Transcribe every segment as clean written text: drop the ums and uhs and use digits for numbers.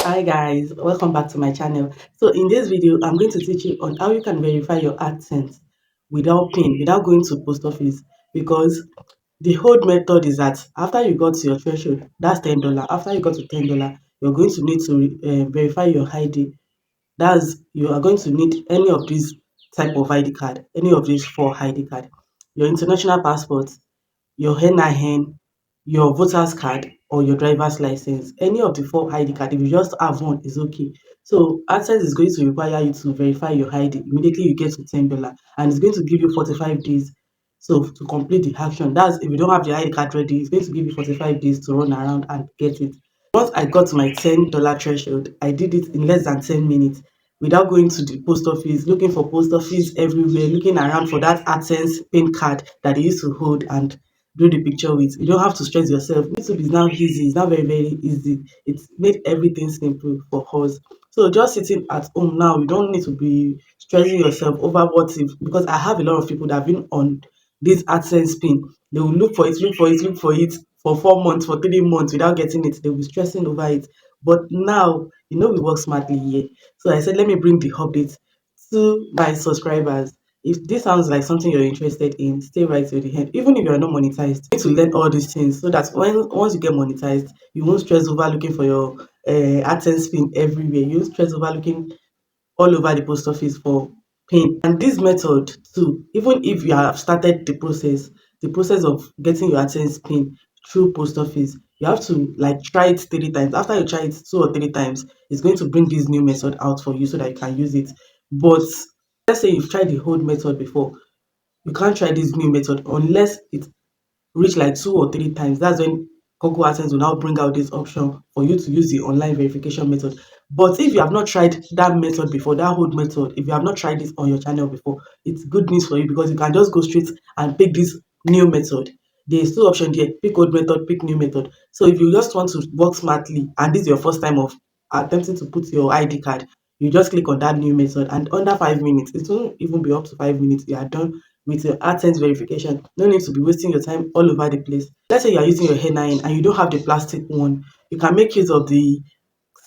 Hi guys, welcome back to my channel. So in this video, I'm going to teach you on how you can verify your AdSense without PIN, without going to post office. Because the whole method is that after you got to your threshold, that's $10. After you got to $10, you're going to need to verify your ID. That's you are going to need any of these type of ID card, any of these four ID card, your international passport, your NIN, your voter's card, or your driver's license. Any of the four ID card, if you just have one, is okay. So AdSense is going to require you to verify your ID immediately you get to $10, and it's going to give you 45 days. So to complete the action, that's if you don't have the ID card ready, it's going to give you 45 days to run around and get it. Once I got my $10 threshold, I did it in less than 10 minutes without going to the post office, looking for post office everywhere, looking around for that AdSense PIN card that they used to hold and do the picture with. You don't have to stress yourself. YouTube is now easy. It's now very, very easy. It's made everything simple for us. So just sitting at home now, you don't need to be stressing yourself over what if, because I have a lot of people that have been on this AdSense pin. They will look for it, look for it, look for it for 4 months, for 3 months without getting it. They'll be stressing over it. But now, we work smartly here. So I said, let me bring the update to my subscribers. If this sounds like something you're interested in, stay right till the end. Even if you're not monetized, you need to learn all these things so that once you get monetized, you won't stress over looking for your AdSense pin everywhere. You won't stress over looking all over the post office for PIN. And this method too, even if you have started the process of getting your AdSense PIN through post office, you have to like try it 3 times. After you try it 2 or 3 times, it's going to bring this new method out for you so that you can use it. But let's say you've tried the old method before, you can't try this new method unless it reach like 2 or 3 times. That's when Google AdSense will now bring out this option for you to use the online verification method. But if you have not tried that method before, that old method, if you have not tried this on your channel before, it's good news for you because you can just go straight and pick this new method. There's two options here: pick old method, pick new method. So if you just want to work smartly and this is your first time of attempting to put your ID card, you just click on that new method, and under 5 minutes, it won't even be up to 5 minutes, you are done with your AdSense verification. No need to be wasting your time all over the place. Let's say you are using your NIN and you don't have the plastic one, you can make use of the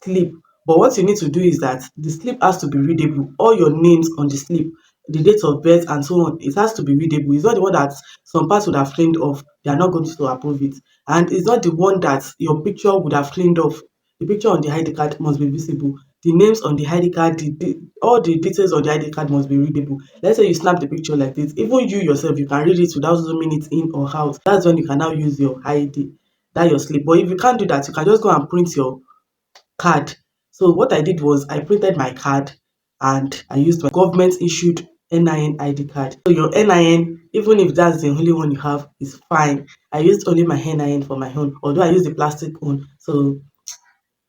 slip. But what you need to do is that the slip has to be readable. All your names on the slip, the date of birth and so on, it has to be readable. It's not the one that some parts would have cleaned off. They are not going to approve it. And it's not the one that your picture would have cleaned off. The picture on the ID card must be visible. The names on the ID card, all the details on the ID card must be readable. Let's say you snap the picture like this. Even you yourself, you can read it without zooming it in or out. That's when you can now use your ID, that your slip. But if you can't do that, you can just go and print your card. So what I did was I printed my card and I used my government issued NIN ID card. So your NIN, even if that's the only one you have, is fine. I used only my NIN for my own, although I used the plastic one. So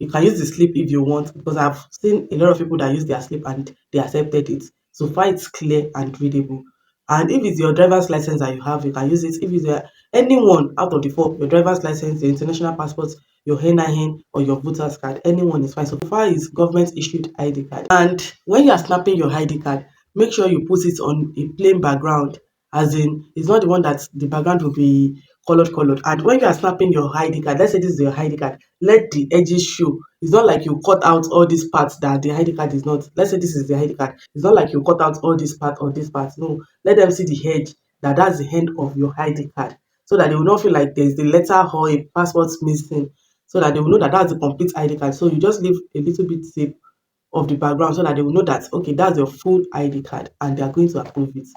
you can use the slip if you want, because I've seen a lot of people that use their slip and they accepted it. So far it's clear and readable. And if it's your driver's license that you have, you can use it. If it's anyone out of the four, your driver's license, your international passport, your NIN, or your voter's card, anyone is fine. So far it's government issued ID card. And when you are snapping your ID card, make sure you put it on a plain background, as in it's not the one that the background will be colored. And when you are snapping your ID card, let's say this is your ID card, let the edges show. It's not like you cut out all these parts that the ID card is not. Let's say this is the ID card. It's not like you cut out all this part or this part. No, let them see the edge, that's the end of your ID card, so that they will not feel like there's the letter or a passport missing, so that they will know that that's the complete ID card. So you just leave a little bit shape of the background so that they will know that okay, that's your full ID card and they are going to approve it.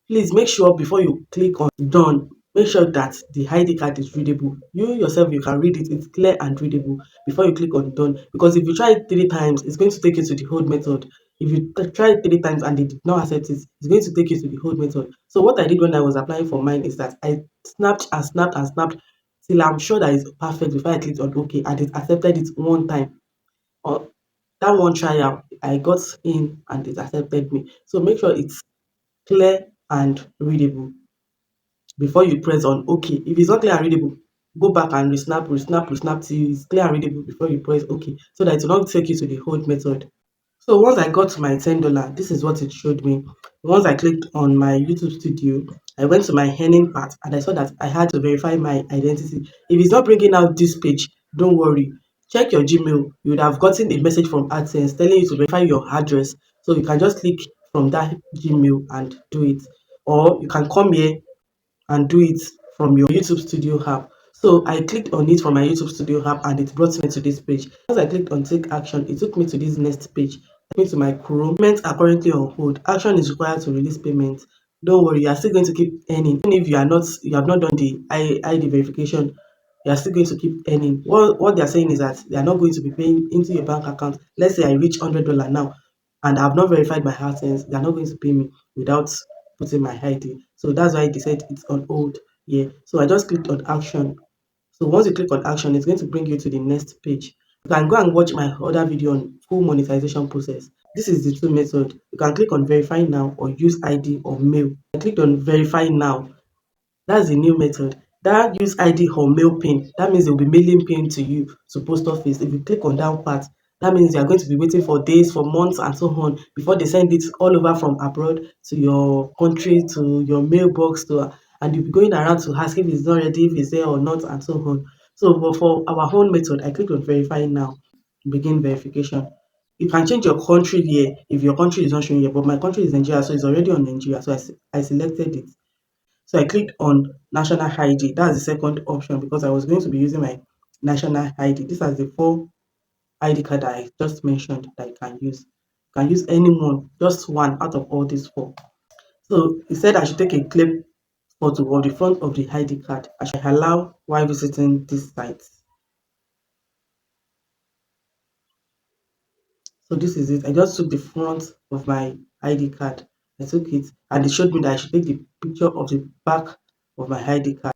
Please make sure before you click on done, make sure that the ID card is readable. You yourself, you can read it, it's clear and readable before you click on done. Because if you try it 3 times, it's going to take you to the old method. If you try it 3 times and they did not accept it, it's going to take you to the old method. So what I did when I was applying for mine is that I snapped and snapped and snapped till I'm sure that it's perfect before I clicked on OK and it accepted it one time. Or that one trial, I got in and it accepted me. So make sure it's clear and readable before you press on OK. If it's not clear and readable, go back and resnap till it's clear and readable before you press OK, so that it will not take you to the old method. So once I got to my $10, this is what it showed me. Once I clicked on my YouTube studio, I went to my earning part and I saw that I had to verify my identity. If it's not bringing out this page, don't worry. check your Gmail, you would have gotten a message from AdSense telling you to verify your address. So you can just click from that Gmail and do it. Or you can come here and do it from your YouTube Studio app. So I clicked on it from my YouTube Studio app and it brought me to this page. Once I clicked on take action, it took me to this next page. It took me to my Chrome. Payments are currently on hold. Action is required to release payment. Don't worry, you are still going to keep earning. Even if you have not done the ID verification, you are still going to keep earning. What they are saying is that they are not going to be paying into your bank account. Let's say I reach $100 now and I have not verified my AdSense, they are not going to pay me without putting my ID. So that's why they said it's on hold. Yeah. So I just clicked on action. So once you click on action, it's going to bring you to the next page. You can go and watch my other video on full monetization process. This is the two method. You can click on verify now or use ID or mail. I clicked on verify now. That's the new method. That use ID or mail pin, that means they'll be mailing pin to you to post office. If you click on that part, that means you are going to be waiting for days, for months, and so on before they send it all over from abroad to your country, to your mailbox, and you'll be going around to ask if it's not ready, if it's there or not, and so on. So, but for our own method, I click on verify now, begin verification. You can change your country here if your country is not showing here, but my country is Nigeria, so it's already on Nigeria. So I selected it. So I clicked on national ID. That's the second option because I was going to be using my national ID. This is the four ID card that I just mentioned that you can use. You can use any one, just one out of all these four. So he said I should take a clip photo of the front of the ID card. I should allow while visiting this site. So this is it. I just took the front of my ID card. I took it and it showed me that I should take the picture of the back of my ID card.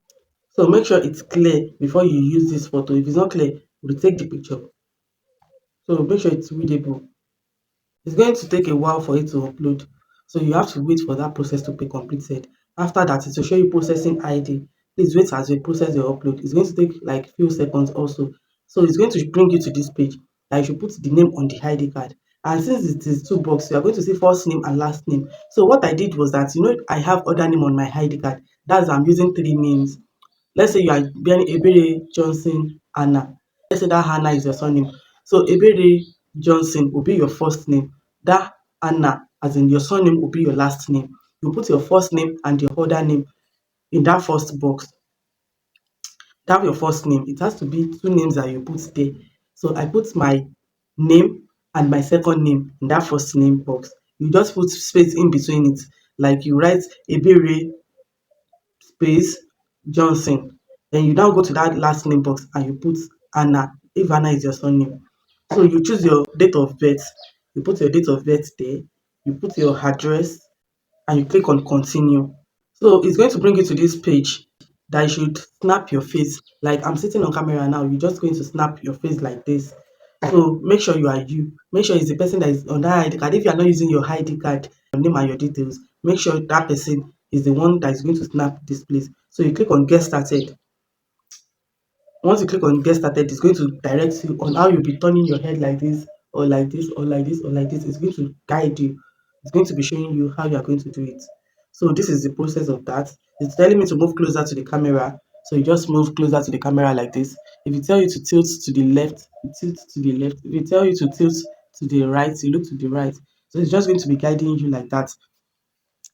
So make sure it's clear before you use this photo. If it's not clear, retake the picture. So make sure it's readable. It's going to take a while for it to upload. So you have to wait for that process to be completed. After that, it will show you processing ID. Please wait as you process your upload. It's going to take like few seconds also. So it's going to bring you to this page that you should put the name on the ID card. And since it is two boxes, you are going to see first name and last name. So what I did was that, I have other name on my ID card. That's I'm using three names. Let's say you are bearing Ebere Johnson Anna. Let's say that Hannah is your surname. So Ebere Johnson will be your first name. That Anna, as in your surname, will be your last name. You put your first name and your other name in that first box. That your first name. It has to be two names that you put there. So I put my name and my second name in that first name box. You just put space in between it. Like you write Ebere space Johnson. Then you now go to that last name box and you put Anna, if Anna is your surname. So you choose your date of birth, you put your date of birth there, you put your address, and you click on continue. So it's going to bring you to this page that you should snap your face. Like I'm sitting on camera now, you're just going to snap your face like this. So make sure you are you. Make sure it's the person that is on that ID card. If you are not using your ID card, your name and your details, make sure that person is the one that is going to snap this place. So you click on get started. Once you click on get started, it's going to direct you on how you'll be turning your head like this or like this or like this or like this. It's going to guide you. It's going to be showing you how you are going to do it. So this is the process of that. It's telling me to move closer to the camera. So you just move closer to the camera like this. If it tell you to tilt to the left, you tilt to the left. If it tell you to tilt to the right, you look to the right. So it's just going to be guiding you like that.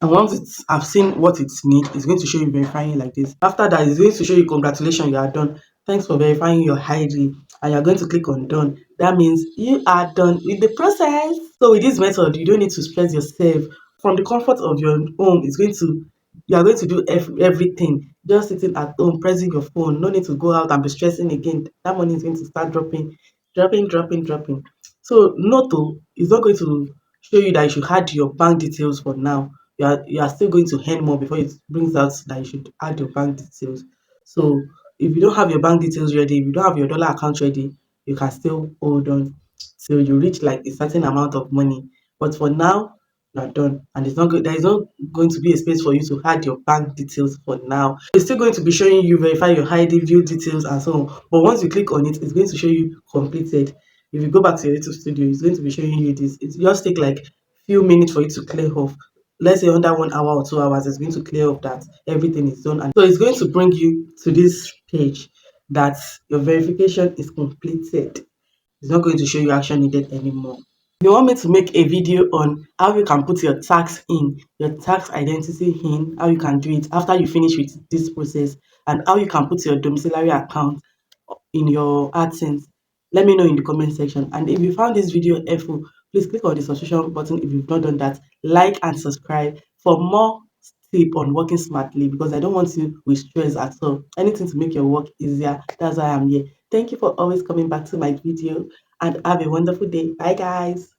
And once it's I've seen what it needs, it's going to show you verifying like this. After that, it's going to show you congratulations, you are done. Thanks for verifying your ID. And you're going to click on done. That means you are done with the process. So with this method, you don't need to stress yourself. From the comfort of your home, you are going to do everything. Just sitting at home, pressing your phone. No need to go out and be stressing again. That money is going to start dropping, dropping, dropping, dropping. So Noto is not going to show you that you should add your bank details for now. You are still going to earn more before it brings out that you should add your bank details. So if you don't have your bank details ready, if you don't have your dollar account ready, you can still hold on till you reach like a certain amount of money. But for now, you are done, and there is not going to be a space for you to add your bank details for now. It's still going to be showing you verify your ID, view details, and so on. But once you click on it, it's going to show you completed. If you go back to your YouTube studio, it's going to be showing you this. It just take like few minutes for it to clear off. Let's say under 1 hour or 2 hours, it's going to clear off that everything is done. And so it's going to bring you to this page that your verification is completed. It's not going to show you action needed anymore. You want me to make a video on how you can put your tax in, your tax identity in, how you can do it after you finish with this process, and how you can put your domiciliary account in your AdSense? Let me know in the comment section. And if you found this video helpful, please click on the subscription button if you've not done that. Like and subscribe for more tip on working smartly, because I don't want you with stress at all. Anything to make your work easier. That's why I'm here. Thank you for always coming back to my video, and have a wonderful day. Bye guys.